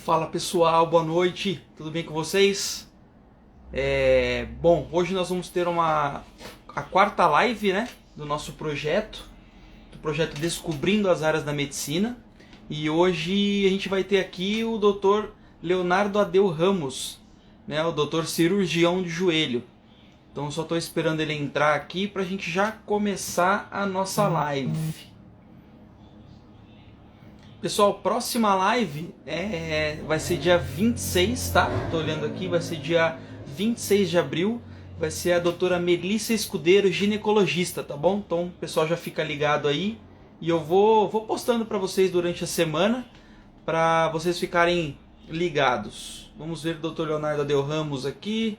Fala pessoal, boa noite, tudo bem com vocês? Bom, hoje nós vamos ter a quarta live, né, do projeto Descobrindo as Áreas da Medicina. E hoje a gente vai ter aqui o Dr. Leonardo Adeu Ramos, né, o doutor cirurgião de joelho. Então só estou esperando ele entrar aqui para a gente já começar a nossa live. Pessoal, próxima live vai ser dia 26, tá? Tô olhando aqui, vai ser dia 26 de abril. Vai ser a doutora Melissa Escudeiro, ginecologista, tá bom? Então o pessoal já fica ligado aí. E eu vou postando para vocês durante a semana, para vocês ficarem ligados. Vamos ver o doutor Leonardo Adel Ramos aqui.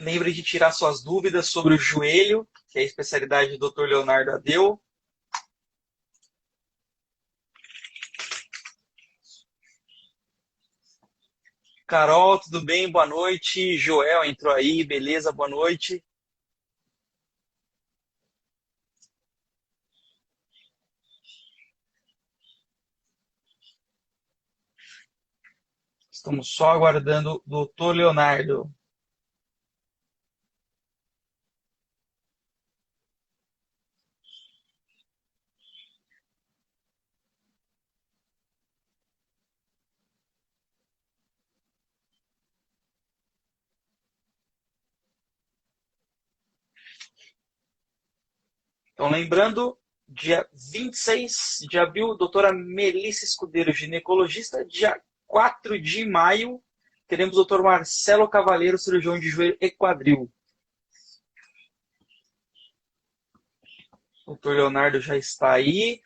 Lembre de tirar suas dúvidas sobre o joelho, que é a especialidade do doutor Leonardo Adeu. Carol, tudo bem? Boa noite. Joel entrou aí, beleza? Boa noite. Estamos só aguardando o doutor Leonardo. Então, lembrando, dia 26 de abril, doutora Melissa Escudeiro, ginecologista. Dia 4 de maio, teremos o doutor Marcelo Cavaleiro, cirurgião de joelho e quadril. O doutor Leonardo já está aí.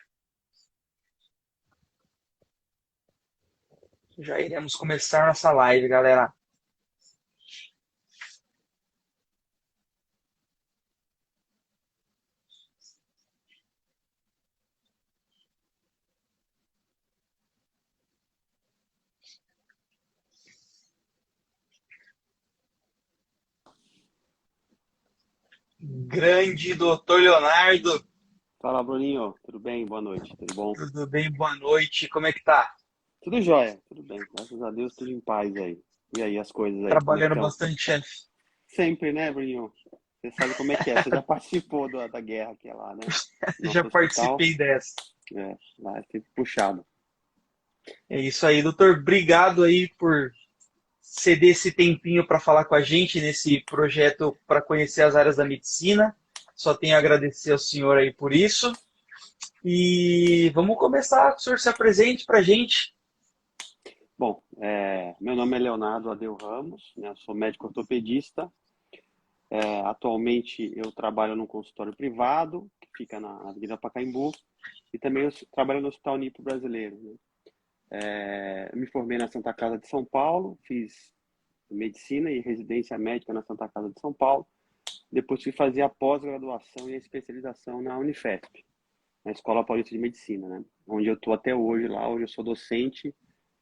Já iremos começar nossa live, galera. Grande doutor Leonardo. Fala, Bruninho. Tudo bem? Boa noite. Tudo bom? Tudo bem? Boa noite. Como é que tá? Tudo jóia. Tudo bem. Graças a Deus, tudo em paz aí. E aí, as coisas aí, como é que Trabalhando estão? bastante, chefe. Sempre, né, Bruninho? Você sabe como é que é. Você já participou da guerra que é lá, né? Já Nosso hospital, participei dessa. lá é sempre puxado. É isso aí, doutor. Obrigado aí por ceder esse tempinho para falar com a gente nesse projeto para conhecer as áreas da medicina. Só tenho a agradecer ao senhor aí por isso. E vamos começar. O senhor se apresente para a gente. Bom, meu nome é Leonardo Adeu Ramos, né? Eu sou médico ortopedista. Atualmente eu trabalho num consultório privado, que fica na Avenida Pacaembu, e também eu trabalho no Hospital Nipo Brasileiro, né? Eu me formei na Santa Casa de São Paulo, fiz medicina e residência médica na Santa Casa de São Paulo. Depois fui fazer a pós-graduação e a especialização na Unifesp, na Escola Paulista de Medicina, né? Onde eu estou até hoje lá. Hoje eu sou docente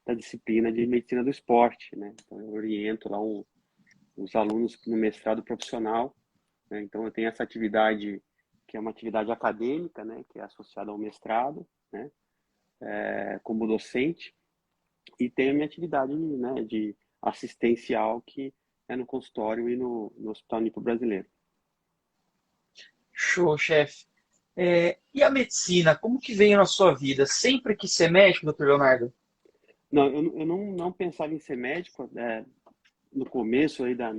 da disciplina de medicina do esporte, né? Então eu oriento lá os alunos no mestrado profissional, né? Então eu tenho essa atividade que é uma atividade acadêmica, né? Que é associada ao mestrado, né? Como docente. E tenho a minha atividade, né, de assistencial, que é no consultório e no Hospital Nipo Brasileiro. Show, chefe. E a medicina, como que veio na sua vida? Sempre quis ser médico, doutor Leonardo? Não, eu não pensava em ser médico, no começo aí da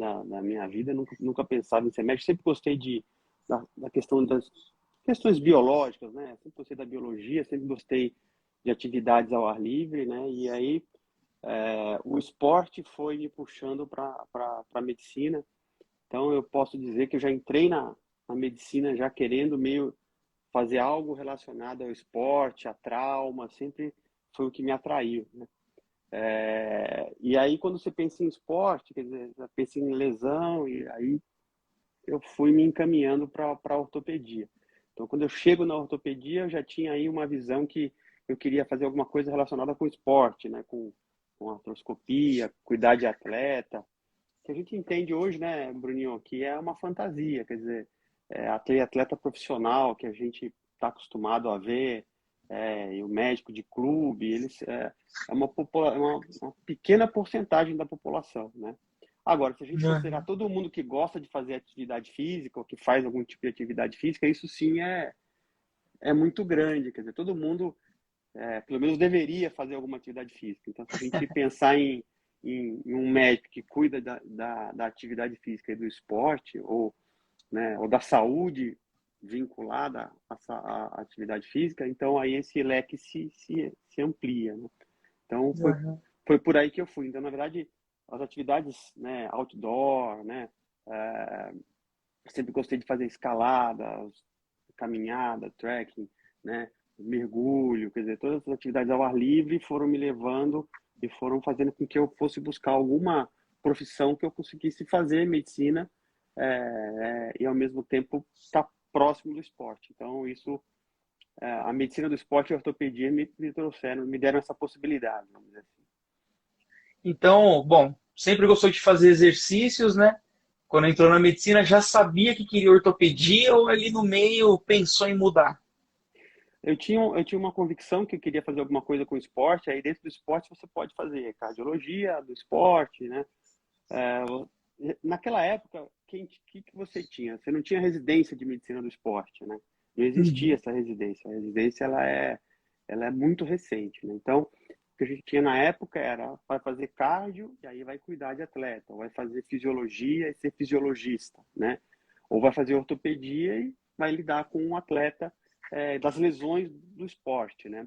minha vida. Nunca pensava em ser médico. Sempre gostei da questão das questões biológicas, né? Sempre gostei da biologia, sempre gostei de atividades ao ar livre, né? E aí o esporte foi me puxando para a medicina. Então eu posso dizer que eu já entrei na medicina já querendo meio fazer algo relacionado ao esporte, a trauma. Sempre foi o que me atraiu, né? E aí, quando você pensa em esporte, quer dizer, você pensa em lesão, e aí eu fui me encaminhando para a ortopedia. Então, quando eu chego na ortopedia, eu já tinha aí uma visão que eu queria fazer alguma coisa relacionada com esporte, né? Com artroscopia, cuidar de atleta. que a gente entende hoje, né, Bruninho, que é uma fantasia, quer dizer, atleta profissional que a gente está acostumado a ver, e o médico de clube, eles uma pequena porcentagem da população, né? Agora, se a gente considerar Aham. todo mundo que gosta de fazer atividade física ou que faz algum tipo de atividade física, isso sim é muito grande, quer dizer, todo mundo pelo menos deveria fazer alguma atividade física. Então, se a gente pensar em um médico que cuida da atividade física e do esporte, ou, né, ou da saúde vinculada à atividade física, então aí esse leque se amplia, né? Então, Aham. foi por aí que eu fui. Então, na verdade, as atividades, né, outdoor, né, é, sempre gostei de fazer escalada, caminhada, trekking, né, mergulho, quer dizer, todas as atividades ao ar livre foram me levando e foram fazendo com que eu fosse buscar alguma profissão que eu conseguisse fazer medicina e ao mesmo tempo estar próximo do esporte. Então isso, a medicina do esporte e a ortopedia me trouxeram, me deram essa possibilidade, vamos dizer assim. Então, bom, sempre gostou de fazer exercícios, né? Quando entrou na medicina, já sabia que queria ortopedia ou ali no meio pensou em mudar? Eu tinha uma convicção que eu queria fazer alguma coisa com o esporte, aí dentro do esporte você pode fazer cardiologia do esporte, né? Naquela época, que você tinha? Você não tinha residência de medicina do esporte, né? Não existia Uhum. essa residência. A residência ela é muito recente, né? Então, o que a gente tinha na época era vai fazer cardio e aí vai cuidar de atleta, ou vai fazer fisiologia e ser fisiologista, né? Ou vai fazer ortopedia e vai lidar com um atleta das lesões do esporte, né?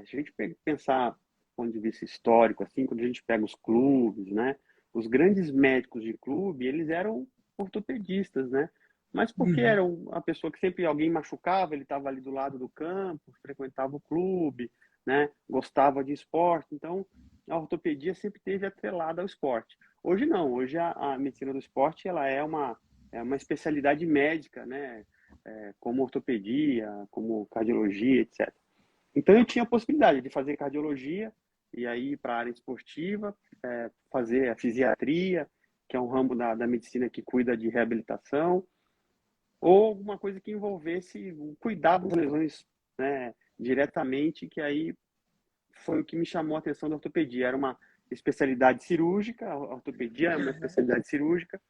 Se a gente pensar do ponto de vista histórico, assim, quando a gente pega os clubes, né? Os grandes médicos de clube, eles eram ortopedistas, né? Mas porque Uhum. era a pessoa que sempre alguém machucava, ele estava ali do lado do campo, frequentava o clube, né? Gostava de esporte, então a ortopedia sempre teve atrelada ao esporte. Hoje não, hoje a medicina do esporte ela é uma especialidade médica, né? Como ortopedia, como cardiologia, etc. Então eu tinha a possibilidade de fazer cardiologia e aí para a área esportiva, fazer a fisiatria, que é um ramo da medicina que cuida de reabilitação, ou alguma coisa que envolvesse o cuidado das lesões, né, diretamente, que aí foi o que me chamou a atenção da ortopedia. Era uma especialidade cirúrgica, a ortopedia é uma especialidade cirúrgica,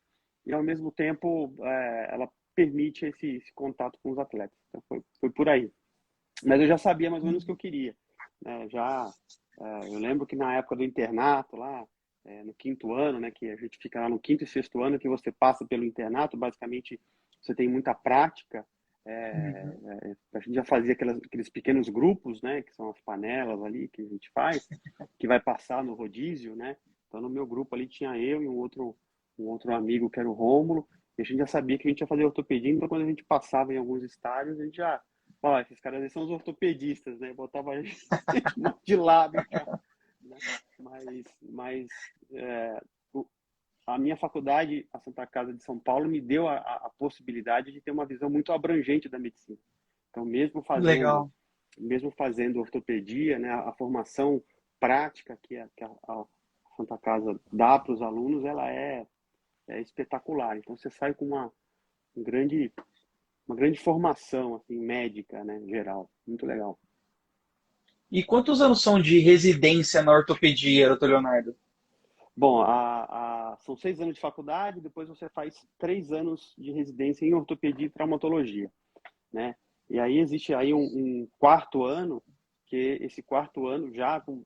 e ao mesmo tempo ela permite esse contato com os atletas. Então foi por aí. Mas eu já sabia mais ou menos o que eu queria, né? Eu lembro que na época do internato lá, no quinto ano, né, que a gente fica lá no quinto e sexto ano, que você passa pelo internato, basicamente você tem muita prática. Uhum. A gente já fazia aqueles pequenos grupos, né, que são as panelas ali que a gente faz, que vai passar no rodízio, né? Então no meu grupo ali tinha eu e um outro amigo que era o Rômulo, e a gente já sabia que a gente ia fazer ortopedia, então quando a gente passava em alguns estádios, a gente já esses caras aí são os ortopedistas, né? Botava a gente de lado já, né? Mas o- a minha faculdade, a Santa Casa de São Paulo, me deu a possibilidade de ter uma visão muito abrangente da medicina. Então, Legal. mesmo fazendo ortopedia, né, a formação prática que a Santa Casa dá para os alunos, ela é espetacular. Então, você sai com um grande uma grande formação assim médica, né, geral, muito legal. E quantos anos são de residência na ortopedia, doutor Leonardo? Bom, são 6 anos de faculdade, depois você faz 3 anos de residência em ortopedia e traumatologia, né? E aí existe aí um quarto ano, que esse quarto ano já com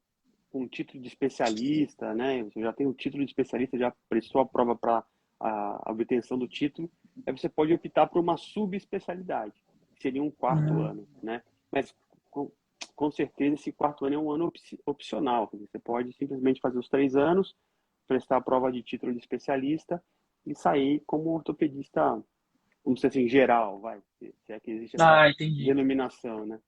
título de especialista, né? Você já tem o título de especialista, já prestou a prova para a obtenção do título, aí você pode optar por uma subespecialidade, que seria um quarto Uhum. ano, né? Mas com, com certeza esse quarto ano é um ano opcional, quer dizer, você pode simplesmente fazer os 3 anos, prestar a prova de título de especialista e sair como ortopedista, vamos dizer assim, geral, vai, se é que existe essa Ah, entendi. denominação, né?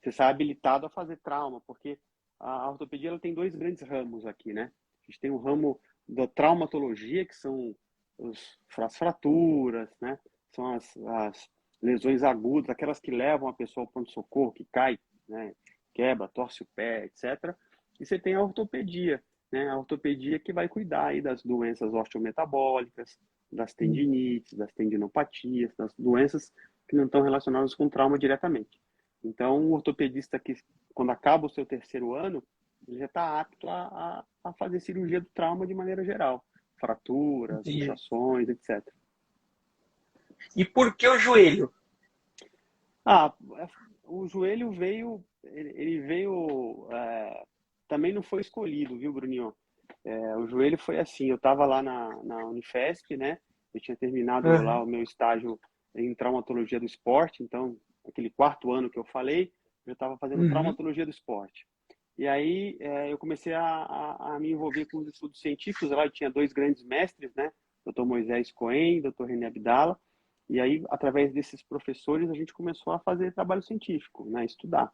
Você sai habilitado a fazer trauma, porque a ortopedia ela tem dois grandes ramos aqui, né? A gente tem o ramo da traumatologia, que são as fraturas, né? São as lesões agudas, aquelas que levam a pessoa ao pronto-socorro, que cai, né? Quebra, torce o pé, etc. E você tem a ortopedia, né, a ortopedia que vai cuidar aí das doenças osteometabólicas, das tendinites, das tendinopatias, das doenças que não estão relacionadas com trauma diretamente. Então, o ortopedista que, quando acaba o seu terceiro ano, ele já está apto a fazer cirurgia do trauma de maneira geral. Fraturas, Entendi. luxações, etc. E por que o joelho? Ah, o joelho veio, ele veio, também não foi escolhido, viu, Bruninho? O joelho foi assim, eu estava lá na Unifesp, né? Eu tinha terminado lá o meu estágio em traumatologia do esporte, então, aquele quarto ano que eu falei, eu estava fazendo Uhum. traumatologia do esporte. E aí eu comecei a me envolver com os estudos científicos, lá eu tinha dois grandes mestres, né? Dr. Moisés Cohen, Dr. René Abdala, e aí, através desses professores, a gente começou a fazer trabalho científico, né? Estudar.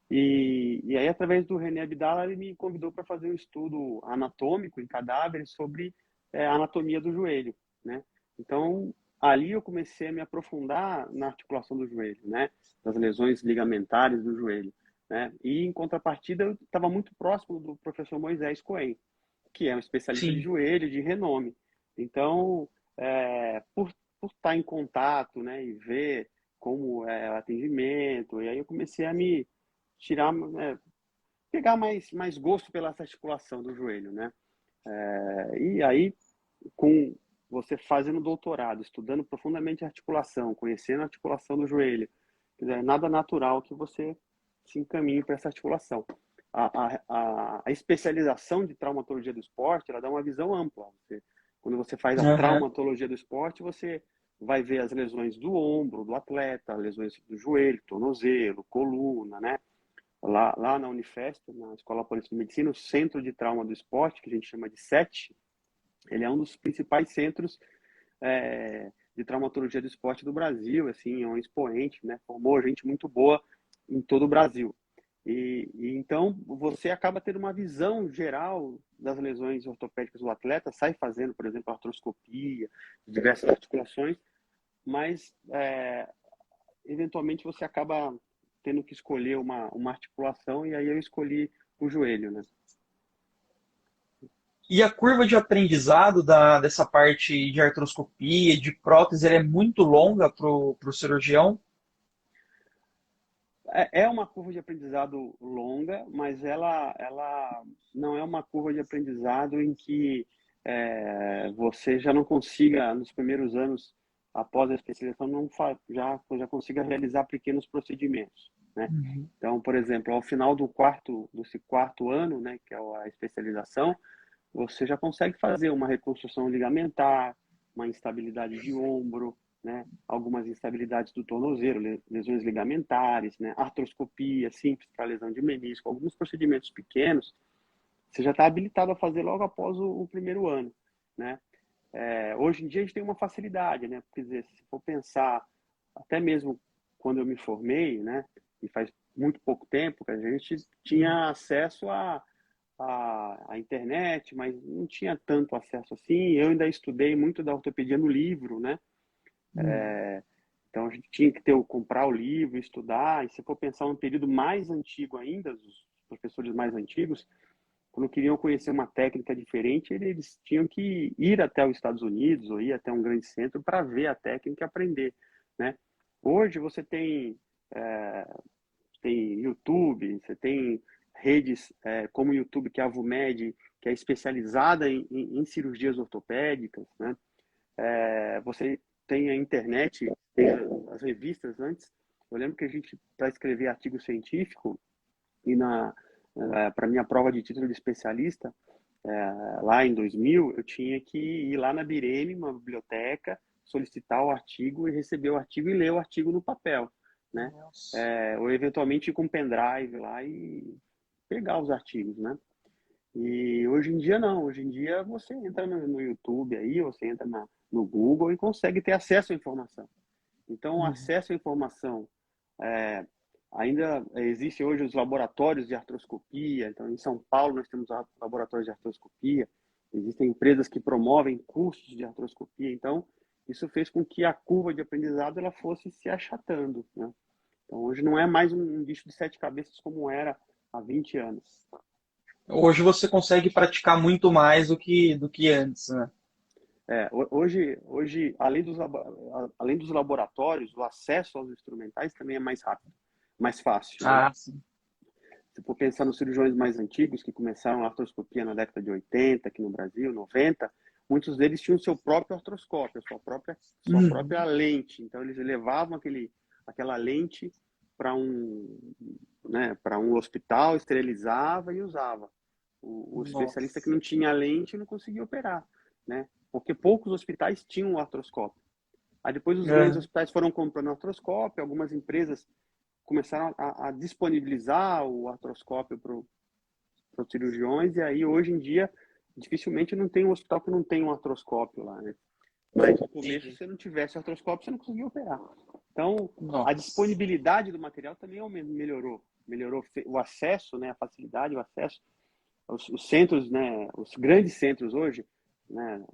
E aí, através do René Abdala, ele me convidou para fazer um estudo anatômico em cadáveres sobre a anatomia do joelho, né? Então, ali eu comecei a me aprofundar na articulação do joelho, né? Das lesões ligamentares do joelho, né? E, em contrapartida, eu estava muito próximo do professor Moisés Cohen, que é um especialista de Sim. joelho, de renome. Então, por estar em contato, né? E ver como é o atendimento, e aí eu comecei a me tirar, pegar mais gosto pela essa articulação do joelho, né? E aí, com você fazendo doutorado, estudando profundamente a articulação, conhecendo a articulação do joelho, quer dizer, é nada natural que você se encaminhe para essa articulação. A especialização de traumatologia do esporte, ela dá uma visão ampla. Quando você faz a Aham. traumatologia do esporte, você vai ver as lesões do ombro do atleta, lesões do joelho, tornozelo, coluna, né? Lá na Unifesp, na Escola Paulista de Medicina, o Centro de Trauma do Esporte, que a gente chama de SET, ele é um dos principais centros de traumatologia do esporte do Brasil, assim, é um expoente, né? Formou gente muito boa em todo o Brasil. Então você acaba tendo uma visão geral das lesões ortopédicas do atleta, sai fazendo, por exemplo, artroscopia, diversas articulações, mas eventualmente você acaba tendo que escolher uma articulação, e aí eu escolhi o joelho, né? E a curva de aprendizado dessa parte de artroscopia, de prótese, ela é muito longa para o cirurgião? É uma curva de aprendizado longa, mas ela não é uma curva de aprendizado em que você já não consiga, nos primeiros anos, após a especialização, já consiga realizar pequenos procedimentos, né? Uhum. Então, por exemplo, ao final desse quarto ano, né, que é a especialização, você já consegue fazer uma reconstrução ligamentar, uma instabilidade de ombro, né? Algumas instabilidades do tornozelo, lesões ligamentares, né? Artroscopia simples para lesão de menisco, alguns procedimentos pequenos, você já está habilitado a fazer logo após o primeiro ano, né? Hoje em dia a gente tem uma facilidade, né? Quer dizer, se for pensar, até mesmo quando eu me formei, né? E faz muito pouco tempo que a gente tinha acesso a internet, mas não tinha tanto acesso assim. Eu ainda estudei muito da ortopedia no livro, né? Uhum. Então a gente tinha que comprar o livro, estudar. E se for pensar um período mais antigo ainda, os professores mais antigos, quando queriam conhecer uma técnica diferente, eles tinham que ir até os Estados Unidos ou ir até um grande centro para ver a técnica e aprender, né? Hoje você tem YouTube, você tem redes como o YouTube, que é a VUMED, que é especializada em cirurgias ortopédicas, né? Você tem a internet, tem as revistas antes. Eu lembro que a gente, para escrever artigo científico, e para minha prova de título de especialista, lá em 2000, eu tinha que ir lá na Bireme, uma biblioteca, solicitar o artigo e receber o artigo e ler o artigo no papel, né? Nossa. Ou eventualmente ir com um pendrive lá e pegar os artigos, né? E hoje em dia não, hoje em dia você entra no YouTube aí, você entra no Google e consegue ter acesso à informação. Então, o Uhum. acesso à informação, é, ainda existe hoje os laboratórios de artroscopia. Então, em São Paulo nós temos laboratórios de artroscopia, existem empresas que promovem cursos de artroscopia. Então, isso fez com que a curva de aprendizado ela fosse se achatando, né? Então, hoje não é mais um bicho de sete cabeças como era há 20 anos. Hoje você consegue praticar muito mais do que antes, né? Hoje além dos laboratórios, o acesso aos instrumentais também é mais rápido, mais fácil, né? Ah, sim. Se for pensar nos cirurgiões mais antigos, que começaram a artroscopia na década de 80, aqui no Brasil, 90, muitos deles tinham seu próprio artroscópio, sua Uhum. própria lente. Então, eles levavam aquela lente para para um hospital, esterilizava e usava. O especialista que Nossa. não tinha lente não conseguia operar, né? Porque poucos hospitais tinham o artroscópio. Aí depois os grandes Aham. hospitais foram comprando artroscópio, algumas empresas começaram a disponibilizar o artroscópio para os cirurgiões, e aí hoje em dia dificilmente não tem um hospital que não tem um artroscópio lá, né? Mas no começo, Entendi. se não tivesse artroscópio, você não conseguia operar. Então, a Nossa. disponibilidade do material também melhorou. Melhorou o acesso, né, a facilidade, o acesso. Os centros, né, os grandes centros hoje, né,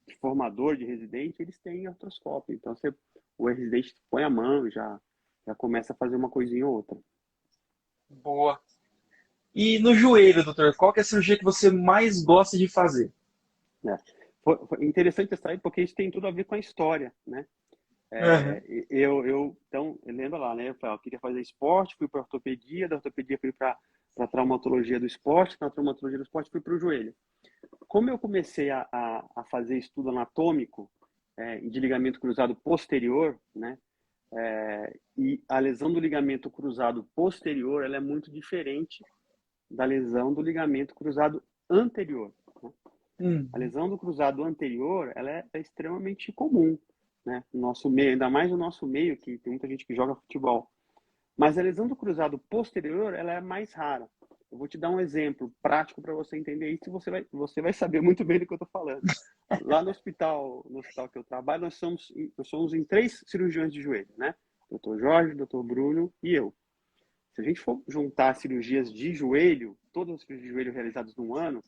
de formador de residente, eles têm artroscópio. Então, o residente põe a mão e já começa a fazer uma coisinha ou outra. Boa. E no joelho, doutor, qual que é a cirurgia que você mais gosta de fazer? Né? Foi interessante essa aí, porque isso tem tudo a ver com a história, né? Aham. Então, lembra lá, né? Eu queria fazer esporte, fui para ortopedia, da ortopedia fui para traumatologia do esporte, na traumatologia do esporte fui para o joelho. Como eu comecei a fazer estudo anatômico de ligamento cruzado posterior, né? E a lesão do ligamento cruzado posterior, ela é muito diferente da lesão do ligamento cruzado anterior. Né? A Uhum. lesão do cruzado anterior, ela é extremamente comum, né? No nosso meio, ainda mais no nosso meio, que tem muita gente que joga futebol. Mas a lesão do cruzado posterior, ela é mais rara. Eu vou te dar um exemplo prático para você entender isso e você vai saber muito bem do que eu estou falando. Lá no hospital que eu trabalho, nós somos em 3 cirurgiões de joelho, né? Doutor Jorge, doutor Bruno e eu. Se a gente for juntar cirurgias de joelho, todas as cirurgias de joelho realizadas no ano,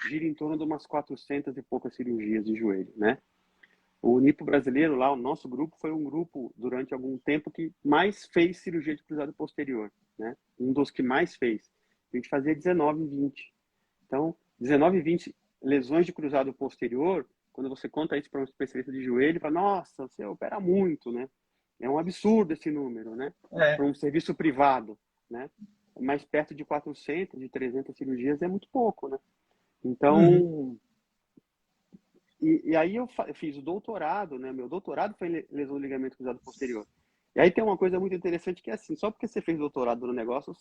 gira em torno de umas 400 e poucas cirurgias de joelho, né? O NIPO brasileiro lá, o nosso grupo, foi um grupo, durante algum tempo, que mais fez cirurgia de cruzado posterior, né? Um dos que mais fez. A gente fazia 19 e 20. Então, 19 e 20 lesões de cruzado posterior, quando você conta isso para um especialista de joelho, fala, nossa, você opera muito, né? É um absurdo esse número, né? É. Para um serviço privado, né? Mais perto de 400, de 300 cirurgias é muito pouco, né? Uhum. Então, aí eu fiz o doutorado, né? Meu doutorado foi em lesão do ligamento cruzado posterior. E aí tem uma coisa muito interessante que é assim, só porque você fez doutorado no negócio,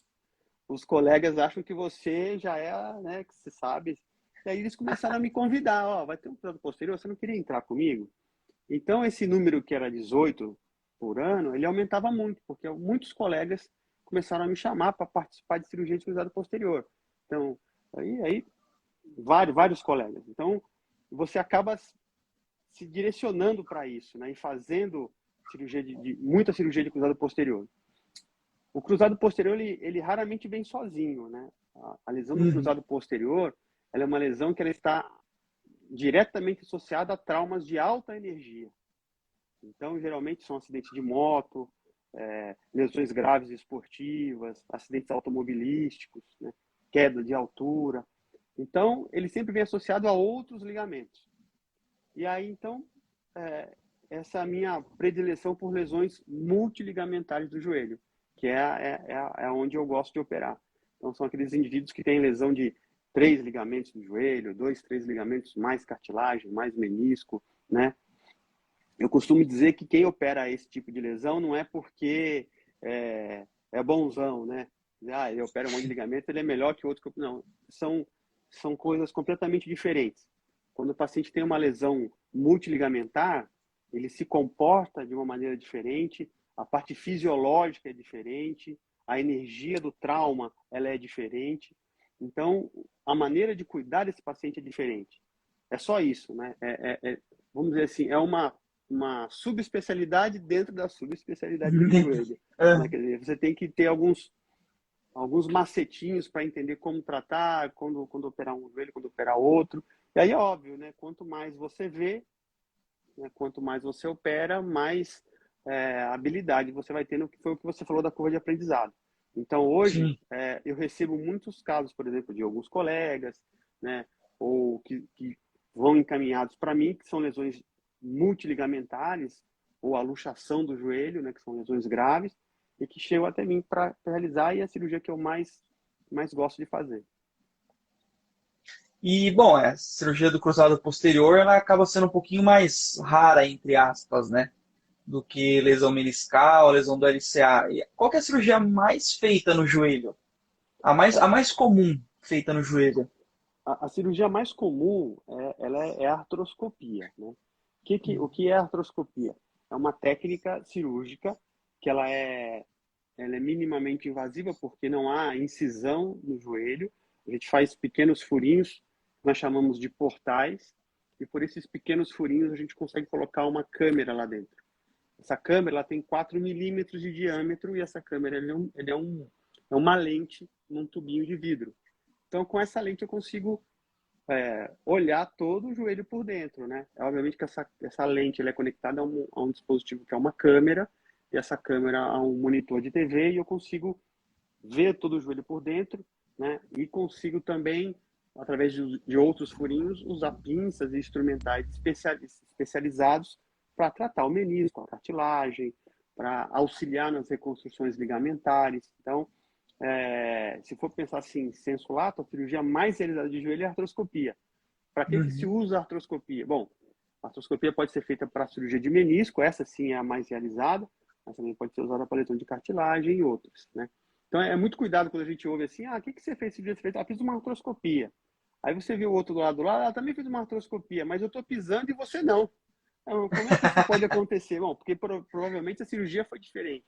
os colegas acham que você já é, né, que você sabe. E aí eles começaram a me convidar, ó, vai ter um cruzado posterior, você não queria entrar comigo? Então esse número que era 18 por ano, ele aumentava muito, porque muitos colegas começaram a me chamar para participar de cirurgia de cruzado posterior. Então, aí vários colegas. Então, você acaba se direcionando para isso, né? E fazendo muita cirurgia de cruzado posterior. O cruzado posterior, ele raramente vem sozinho, né? A lesão do Uhum. cruzado posterior, ela é uma lesão que ela está diretamente associada a traumas de alta energia. Então, geralmente são acidentes de moto, lesões graves esportivas, acidentes automobilísticos, né? Queda de altura. Então, ele sempre vem associado a outros ligamentos. E aí, então, é, essa é a minha predileção por lesões multiligamentares do joelho, que é onde eu gosto de operar. Então, são aqueles indivíduos que têm lesão de 3 ligamentos do joelho, 2, 3 ligamentos, mais cartilagem, mais menisco, né? Eu costumo dizer que quem opera esse tipo de lesão não é porque é bonzão, né? Ah, ele opera um monte de ligamento, ele é melhor que outro. Não, são coisas completamente diferentes. Quando o paciente tem uma lesão multiligamentar, ele se comporta de uma maneira diferente, a parte fisiológica é diferente, a energia do trauma ela é diferente. Então, a maneira de cuidar desse paciente é diferente. É só isso, né? Vamos dizer assim, é uma subespecialidade dentro da subespecialidade do joelho. Né? É. Quer dizer, você tem que ter alguns macetinhos para entender como tratar, quando operar um joelho, quando operar outro. E aí é óbvio, né? Quanto mais você vê, né? Quanto mais você opera, mais habilidade você vai tendo, que foi o que você falou da curva de aprendizado. Então, hoje, Sim. eu recebo muitos casos, por exemplo, de alguns colegas, né, ou que vão encaminhados para mim, que são lesões multiligamentares, ou a luxação do joelho, né, que são lesões graves, e que chegam até mim para realizar, e é a cirurgia que eu mais gosto de fazer. E, bom, a cirurgia do cruzado posterior, ela acaba sendo um pouquinho mais rara, entre aspas, né? Do que lesão meniscal, lesão do LCA. E qual que é a cirurgia mais feita no joelho? A mais comum feita no joelho? A cirurgia mais comum ela é a artroscopia, né? O que é a artroscopia? É uma técnica cirúrgica que ela é minimamente invasiva porque não há incisão no joelho. A gente faz pequenos furinhos, nós chamamos de portais, e por esses pequenos furinhos a gente consegue colocar uma câmera lá dentro. Essa câmera ela tem 4 milímetros de diâmetro e essa câmera é uma lente num tubinho de vidro. Então, com essa lente eu consigo olhar todo o joelho por dentro, né? Obviamente que essa lente ela é conectada a um dispositivo que é uma câmera, e essa câmera a um monitor de TV, e eu consigo ver todo o joelho por dentro, né? E consigo também, através de outros furinhos, usar pinças e instrumentais especializados para tratar o menisco, a cartilagem, para auxiliar nas reconstruções ligamentares. Então, se for pensar assim, sensu lato, a cirurgia mais realizada de joelho é a artroscopia. Para que se Uhum. usa a artroscopia? Bom, a artroscopia pode ser feita para cirurgia de menisco, essa sim é a mais realizada, mas também pode ser usada para lesão de cartilagem e outras, né? Então é muito cuidado quando a gente ouve assim, o que você fez cirurgia? Você fez? Fiz uma artroscopia. Aí você viu o outro do lado lá, ela também fez uma artroscopia, mas eu estou pisando e você não. Então, como é que isso pode acontecer? Bom, porque provavelmente a cirurgia foi diferente.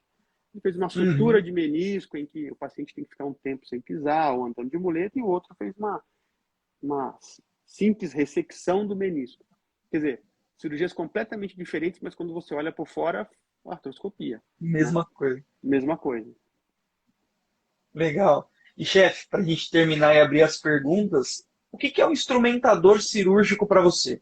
Ele fez uma sutura Uhum. de menisco, em que o paciente tem que ficar um tempo sem pisar ou andando de muleta, e o outro fez uma simples ressecção do menisco. Quer dizer, cirurgias completamente diferentes, mas quando você olha por fora, artroscopia, né? Mesma coisa. Mesma coisa. Legal. E, chefe, para a gente terminar e abrir as perguntas, o que que é um instrumentador cirúrgico para você?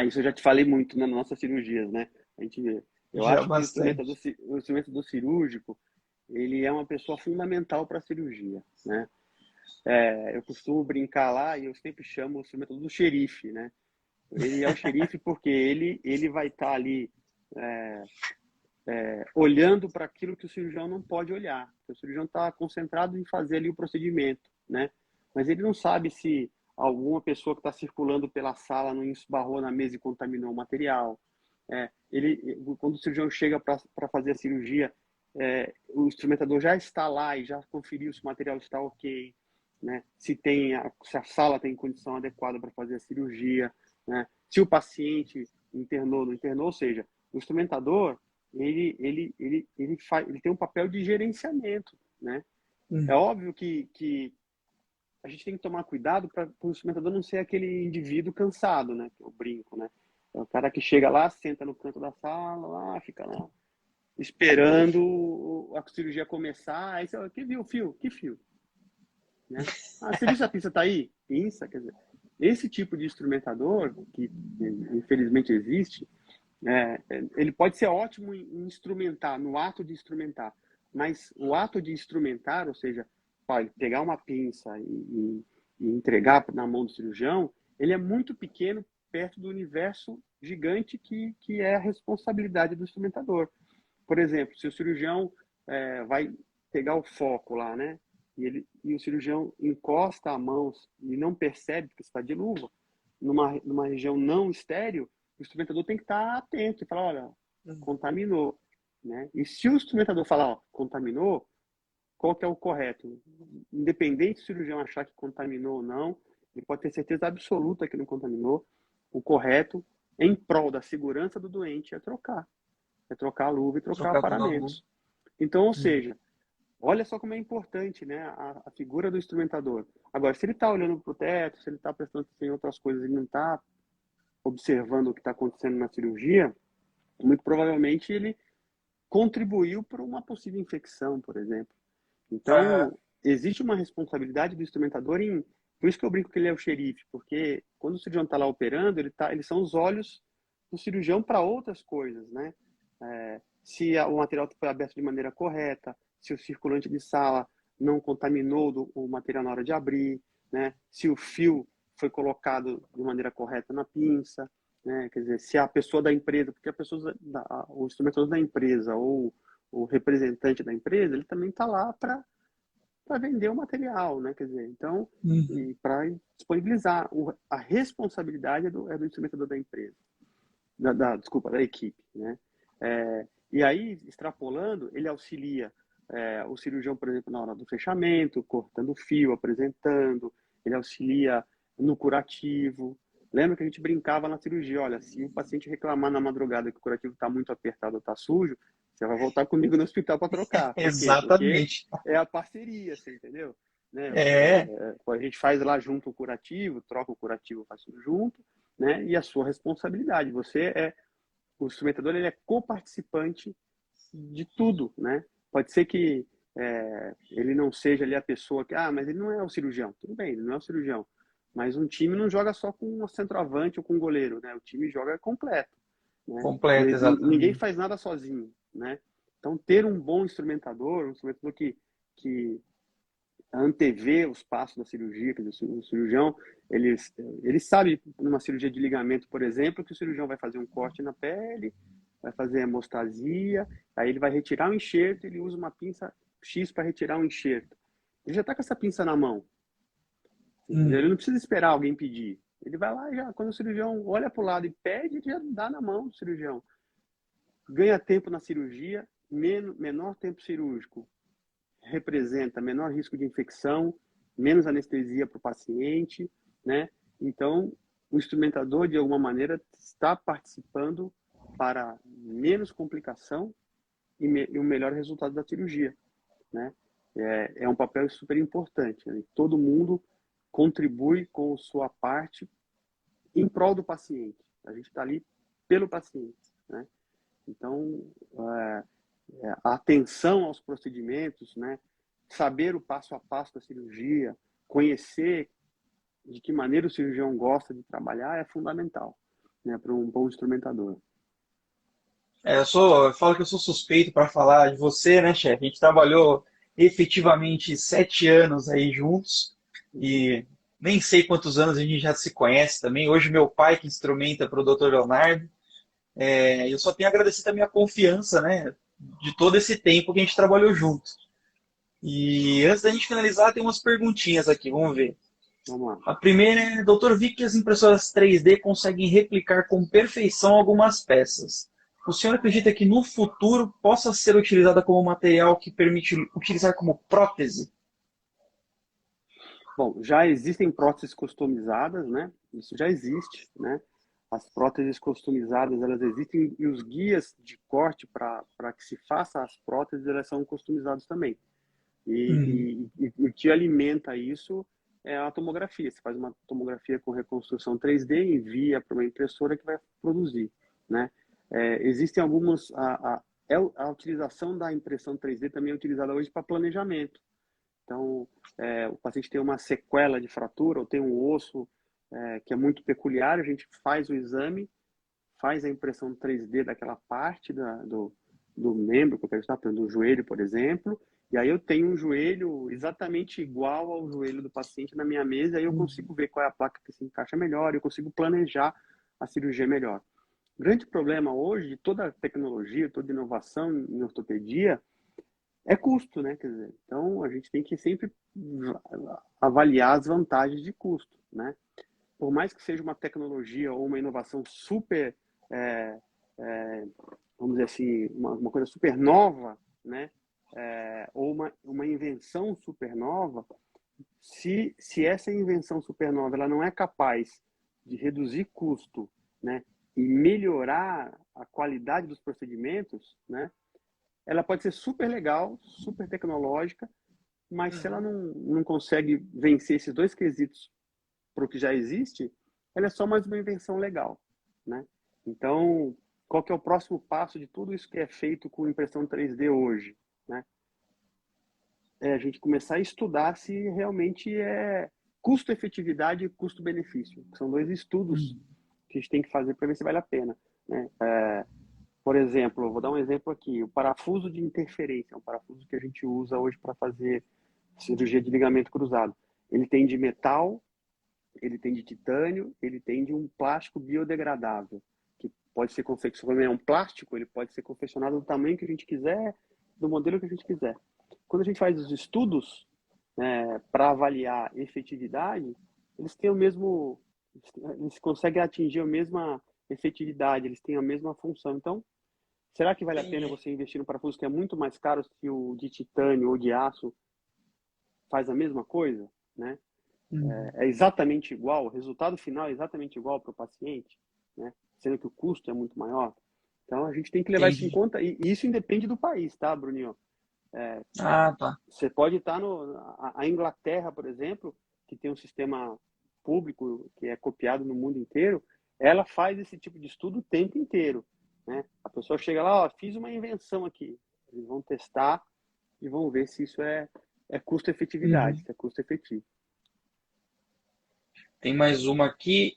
Isso eu já te falei muito nas nossas cirurgias, né? A gente, eu Já acho que bastante. o instrumentador cirúrgico, ele é uma pessoa fundamental para a cirurgia, né? Eu costumo brincar lá e eu sempre chamo o instrumentador do xerife, né? Ele é o xerife porque ele vai estar ali é, olhando para aquilo que o cirurgião não pode olhar. O cirurgião está concentrado em fazer ali o procedimento, né? Mas ele não sabe se alguma pessoa que está circulando pela sala não esbarrou na mesa e contaminou o material. Quando o cirurgião chega para fazer a cirurgia, o instrumentador já está lá e já conferiu se o material está ok, né? Se a sala tem condição adequada para fazer a cirurgia, né? Se o paciente internou, não internou, ou seja, o instrumentador ele tem um papel de gerenciamento, né? É Hum. óbvio que a gente tem que tomar cuidado para o instrumentador não ser aquele indivíduo cansado, né? Que eu brinco, né? É o cara que chega lá, senta no canto da sala, lá, fica lá esperando a cirurgia começar. Aí você, que viu o fio? Que fio? Né? Você viu se a pinça está aí? Pinça, quer dizer, esse tipo de instrumentador, que infelizmente existe, ele pode ser ótimo em instrumentar, no ato de instrumentar, mas o ato de instrumentar, ou seja, pode pegar uma pinça e entregar na mão do cirurgião, ele é muito pequeno perto do universo gigante que é a responsabilidade do instrumentador. Por exemplo, se o cirurgião vai pegar o foco lá, né? E o cirurgião encosta a mão e não percebe que está de luva, numa região não estéril, o instrumentador tem que estar atento e falar, olha, contaminou, né? E se o instrumentador falar, ó, contaminou, qual que é o correto? Independente se o cirurgião achar que contaminou ou não, ele pode ter certeza absoluta que não contaminou. O correto, em prol da segurança do doente, é trocar a luva e trocar Trocar tudo a paramentos. luz. Então, ou Hum. seja, olha só como é importante, né, a figura do instrumentador. Agora, se ele está olhando para o teto, se ele está prestando atenção em outras coisas e não está observando o que está acontecendo na cirurgia, muito provavelmente ele contribuiu para uma possível infecção, por exemplo. Aham. Então, existe uma responsabilidade do instrumentador em... Por isso que eu brinco que ele é o xerife, porque quando o cirurgião está lá operando, eles são os olhos do cirurgião para outras coisas, né? Se o material foi aberto de maneira correta, se o circulante de sala não contaminou o material na hora de abrir, né? Se o fio foi colocado de maneira correta na pinça, né? Quer dizer, se a pessoa da empresa, porque o instrumentador da empresa ou o representante da empresa, ele também está lá para vender o material, né? Quer dizer, então, Uhum. e para disponibilizar. A responsabilidade é do instrumentador da empresa, desculpa, da equipe, né? E aí, extrapolando, ele auxilia o cirurgião, por exemplo, na hora do fechamento, cortando o fio, apresentando, ele auxilia no curativo. Lembra que a gente brincava na cirurgia, olha, se o paciente reclamar na madrugada que o curativo está muito apertado ou está sujo, você vai voltar comigo no hospital para trocar. Por quê? Porque Exatamente. é a parceria, você entendeu? Né? É, A gente faz lá junto o curativo, troca o curativo, faz tudo junto, né? E a sua responsabilidade. O instrumentador, ele é coparticipante de tudo, né? Pode ser que ele não seja ali a pessoa que, mas ele não é o cirurgião. Tudo bem, ele não é o cirurgião. Mas um time não joga só com um centroavante ou com um goleiro, né? O time joga completo, né? completo, Ninguém exatamente. faz nada sozinho, né? Então, ter um bom instrumentador, um instrumentador que antevê os passos da cirurgia, que o cirurgião, ele sabe, numa cirurgia de ligamento, por exemplo, que o cirurgião vai fazer um corte na pele, vai fazer hemostasia, aí ele vai retirar o enxerto, ele usa uma pinça X para retirar o enxerto. Ele já está com essa pinça na mão, entendeu? Hum. Ele não precisa esperar alguém pedir. Ele vai lá e já, quando o cirurgião olha para o lado e pede, ele já dá na mão do cirurgião. Ganha tempo na cirurgia, menor tempo cirúrgico, representa menor risco de infecção, menos anestesia para o paciente, né? Então, o instrumentador, de alguma maneira, está participando para menos complicação e o melhor resultado da cirurgia, né? É um papel super importante, né? Todo mundo contribui com sua parte em prol do paciente. A gente está ali pelo paciente, né? Então, a atenção aos procedimentos, né? Saber o passo a passo da cirurgia, conhecer de que maneira o cirurgião gosta de trabalhar é fundamental, né, para um bom instrumentador. Eu falo que eu sou suspeito para falar de você, né, chefe? A gente trabalhou efetivamente 7 anos aí juntos e nem sei quantos anos a gente já se conhece também. Hoje meu pai que instrumenta para o Dr. Leonardo. Eu só tenho a agradecer também a confiança, né, de todo esse tempo que a gente trabalhou junto. E antes da gente finalizar, tem umas perguntinhas aqui, vamos ver. Vamos lá. A primeira é, doutor, vi que as impressoras 3D conseguem replicar com perfeição algumas peças. O senhor acredita que no futuro possa ser utilizada como material que permite utilizar como prótese? Bom, já existem próteses customizadas, né? Isso já existe, né? As próteses customizadas, elas existem e os guias de corte para que se faça as próteses, elas são customizados também. Uhum. E o que alimenta isso é a tomografia. Você faz uma tomografia com reconstrução 3D, envia para uma impressora que vai produzir, né? Existem algumas... A utilização da impressão 3D também é utilizada hoje para planejamento. Então, o paciente tem uma sequela de fratura ou tem um osso que é muito peculiar, a gente faz o exame, faz a impressão 3D daquela parte do membro que eu quero estar, do joelho, por exemplo, e aí eu tenho um joelho exatamente igual ao joelho do paciente na minha mesa, aí eu consigo ver qual é a placa que se encaixa melhor, eu consigo planejar a cirurgia melhor. O grande problema hoje de toda a tecnologia, toda inovação em ortopedia é custo, né? Quer dizer, então a gente tem que sempre avaliar as vantagens de custo, né? Por mais que seja uma tecnologia ou uma inovação super, é, é, vamos dizer assim, uma coisa super nova, né? Ou uma invenção super nova, se essa invenção super nova ela não é capaz de reduzir custo, né? E melhorar a qualidade dos procedimentos, né? Ela pode ser super legal, super tecnológica, mas se ela Uhum. não consegue vencer esses dois quesitos para o que já existe, ela é só mais uma invenção legal, né? Então, qual que é o próximo passo de tudo isso que é feito com impressão 3D hoje, né? É a gente começar a estudar se realmente é custo-efetividade e custo-benefício. São dois estudos Uhum. que a gente tem que fazer para ver se vale a pena, né? Por exemplo, vou dar um exemplo aqui, o parafuso de interferência, é um parafuso que a gente usa hoje para fazer cirurgia de ligamento cruzado. Ele tem de metal, ele tem de titânio, ele tem de um plástico biodegradável, que pode ser confeccionado, é um plástico, ele pode ser confeccionado do tamanho que a gente quiser, do modelo que a gente quiser. Quando a gente faz os estudos, né, para avaliar efetividade, eles têm o mesmo, eles conseguem atingir a mesma efetividade, eles têm a mesma função. Então, será que vale a pena Entendi. você investir num parafuso que é muito mais caro se o de titânio ou de aço faz a mesma coisa, né? Uhum. É exatamente igual, o resultado final é exatamente igual para o paciente, né? Sendo que o custo é muito maior. Então a gente tem que levar isso em Entendi. conta, e isso independe do país, tá, Bruninho? Ah, tá. Você pode estar a Inglaterra, por exemplo, que tem um sistema público que é copiado no mundo inteiro, ela faz esse tipo de estudo o tempo inteiro, né? A pessoa chega lá, ó, fiz uma invenção aqui, eles vão testar e vão ver se isso é custo-efetividade, Uhum. se é custo efetivo. Tem mais uma aqui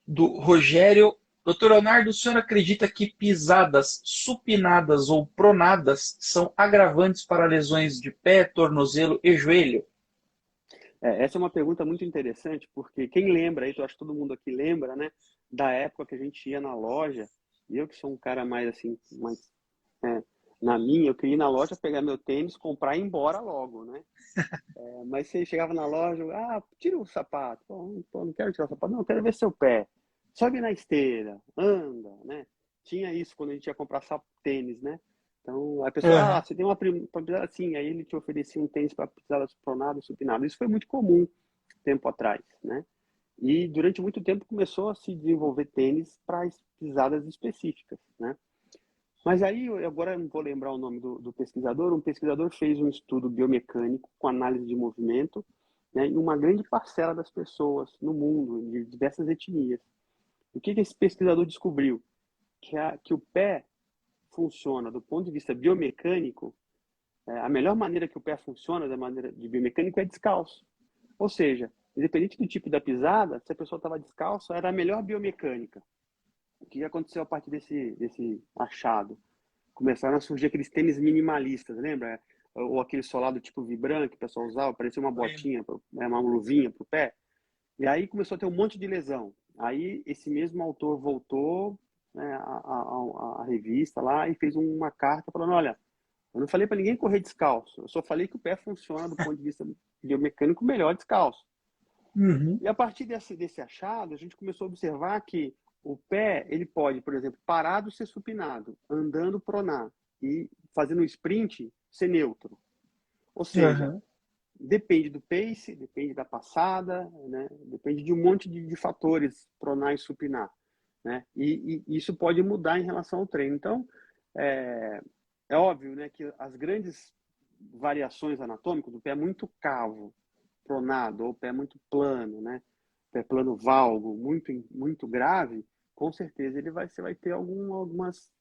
do Rogério. Doutor Leonardo, o senhor acredita que pisadas supinadas ou pronadas são agravantes para lesões de pé, tornozelo e joelho? Essa é uma pergunta muito interessante, porque quem lembra, aí, eu acho que todo mundo aqui lembra, né, da época que a gente ia na loja, e eu que sou um cara mais assim, mais, é, na minha, eu queria ir na loja, pegar meu tênis, comprar e ir embora logo, né? Mas você chegava na loja, tira o sapato, pô, não quero tirar o sapato, não, eu quero ver seu pé, sobe na esteira, anda, né? Tinha isso quando a gente ia comprar tênis, né? Então, a pessoa, Uhum. você tem uma pisada assim, aí ele te oferecia um tênis para pisada supinada, supinado. Isso foi muito comum tempo atrás, né? E durante muito tempo começou a se desenvolver tênis para pisadas específicas, né? Mas aí, eu agora não vou lembrar o nome do pesquisador, um pesquisador fez um estudo biomecânico com análise de movimento, né, em uma grande parcela das pessoas no mundo, de diversas etnias. O que esse pesquisador descobriu? Que o pé funciona do ponto de vista biomecânico, a melhor maneira que o pé funciona da maneira de biomecânico é descalço. Ou seja, independente do tipo da pisada, se a pessoa estava descalço, era a melhor biomecânica. O que aconteceu a partir desse achado? Começaram a surgir aqueles tênis minimalistas, lembra? Ou aquele solado tipo Vibram que o pessoal usava, parecia uma botinha, uma luvinha para o pé. E aí começou a ter um monte de lesão. Aí esse mesmo autor voltou, né, a revista lá e fez uma carta falando, olha, eu não falei para ninguém correr descalço, eu só falei que o pé funciona do ponto de vista biomecânico melhor descalço. Uhum. E a partir desse achado, a gente começou a observar que o pé, ele pode, por exemplo, parado ser supinado, andando pronar e fazendo um sprint ser neutro. Ou seja, Uhum. depende do pace, depende da passada, né? Depende de um monte de fatores pronar e supinar, né? E isso pode mudar em relação ao treino. Então, é, é óbvio, né, que as grandes variações anatômicas do pé é muito cavo, pronado, ou pé muito plano, né? Pé plano valgo, muito grave, com certeza você vai ter algumas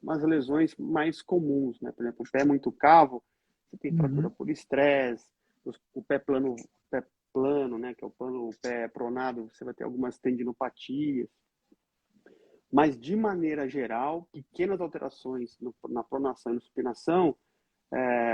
umas lesões mais comuns, né? Por exemplo, o pé muito cavo, você tem fratura Uhum. por estresse, pé plano, né? Que é o pé pronado, você vai ter algumas tendinopatias. Mas, de maneira geral, pequenas alterações na pronação e na supinação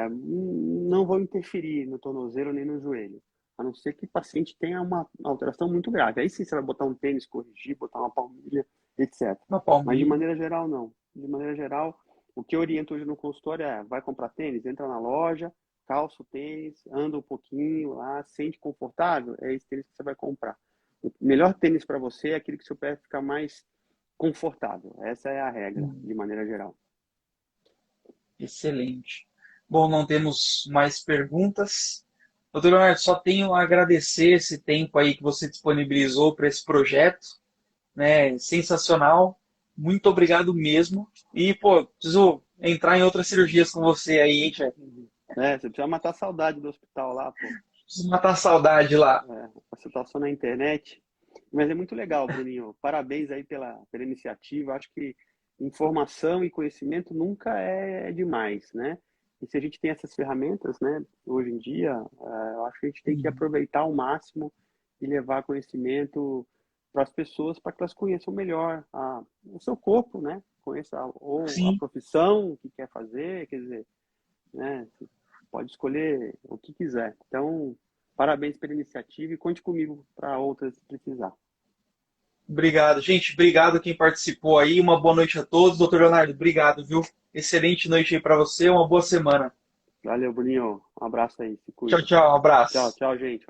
não vão interferir no tornozelo nem no joelho. A não ser que o paciente tenha uma alteração muito grave. Aí sim você vai botar um tênis, corrigir, botar uma palmilha, etc. Uma Mas de palmilha. maneira geral, não. De maneira geral, o que eu oriento hoje no consultório vai comprar tênis, entra na loja, calça o tênis, anda um pouquinho lá, sente confortável, é esse tênis que você vai comprar. O melhor tênis para você é aquele que seu pé fica mais confortável. Essa é a regra, Uhum. de maneira geral. Excelente. Bom, não temos mais perguntas. Doutor Leonardo, só tenho a agradecer esse tempo aí que você disponibilizou para esse projeto, né? Sensacional. Muito obrigado mesmo. E, pô, preciso entrar em outras cirurgias com você aí, hein, chefe? Você precisa matar a saudade do hospital lá, pô. Preciso matar a saudade lá. A situação na internet. Mas é muito legal, Bruninho. Parabéns aí pela iniciativa. Acho que informação e conhecimento nunca é demais, né? E se a gente tem essas ferramentas, né, hoje em dia, eu acho que a gente tem que Uhum. aproveitar ao máximo e levar conhecimento para as pessoas para que elas conheçam melhor o seu corpo, né? conheça ou a Sim. profissão que quer fazer, quer dizer, né? Você pode escolher o que quiser. Então, parabéns pela iniciativa e conte comigo para outras se precisar. Obrigado, gente. Obrigado quem participou aí. Uma boa noite a todos. Doutor Leonardo, obrigado, viu? Excelente noite aí para você. Uma boa semana. Valeu, Bruninho. Um abraço aí, se Tchau, cuida. tchau. Um Tchau, abraço. tchau, gente.